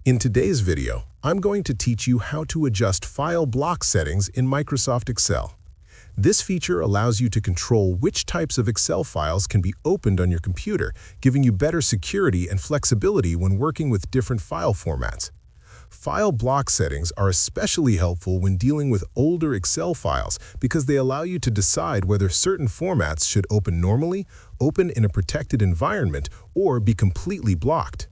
In today's video, I'm going to teach you how to adjust file block settings in Microsoft Excel. This feature allows you to control which types of Excel files can be opened on your computer, giving you better security and flexibility when working with different file formats. File block settings are especially helpful when dealing with older Excel files because they allow you to decide whether certain formats should open normally, open in a protected environment, or be completely blocked.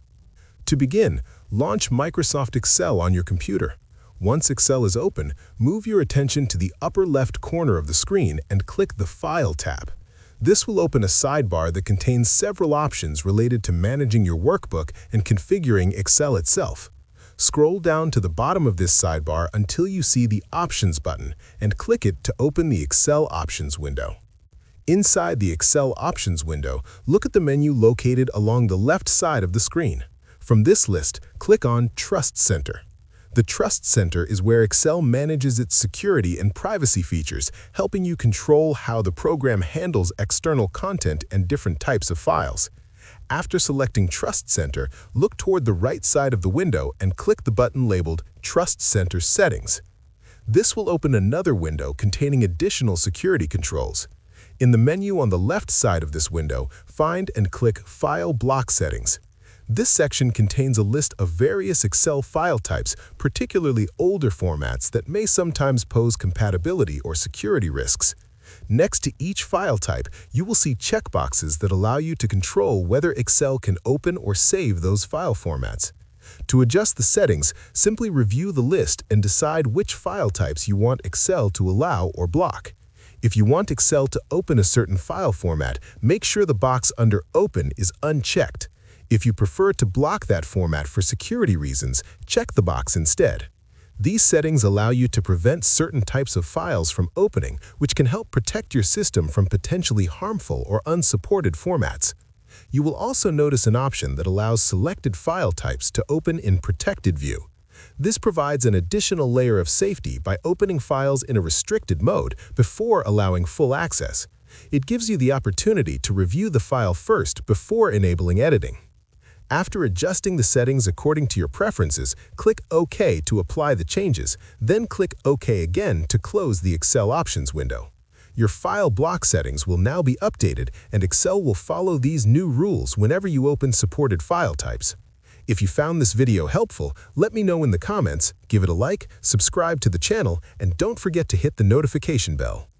To begin, launch Microsoft Excel on your computer. Once Excel is open, move your attention to the upper left corner of the screen and click the File tab. This will open a sidebar that contains several options related to managing your workbook and configuring Excel itself. Scroll down to the bottom of this sidebar until you see the Options button and click it to open the Excel Options window. Inside the Excel Options window, look at the menu located along the left side of the screen. From this list, click on Trust Center. The Trust Center is where Excel manages its security and privacy features, helping you control how the program handles external content and different types of files. After selecting Trust Center, look toward the right side of the window and click the button labeled Trust Center Settings. This will open another window containing additional security controls. In the menu on the left side of this window, find and click File Block Settings. This section contains a list of various Excel file types, particularly older formats that may sometimes pose compatibility or security risks. Next to each file type, you will see checkboxes that allow you to control whether Excel can open or save those file formats. To adjust the settings, simply review the list and decide which file types you want Excel to allow or block. If you want Excel to open a certain file format, make sure the box under Open is unchecked. If you prefer to block that format for security reasons, check the box instead. These settings allow you to prevent certain types of files from opening, which can help protect your system from potentially harmful or unsupported formats. You will also notice an option that allows selected file types to open in Protected View. This provides an additional layer of safety by opening files in a restricted mode before allowing full access. It gives you the opportunity to review the file first before enabling editing. After adjusting the settings according to your preferences, click OK to apply the changes, then click OK again to close the Excel Options window. Your file block settings will now be updated, and Excel will follow these new rules whenever you open supported file types. If you found this video helpful, let me know in the comments, give it a like, subscribe to the channel, and don't forget to hit the notification bell.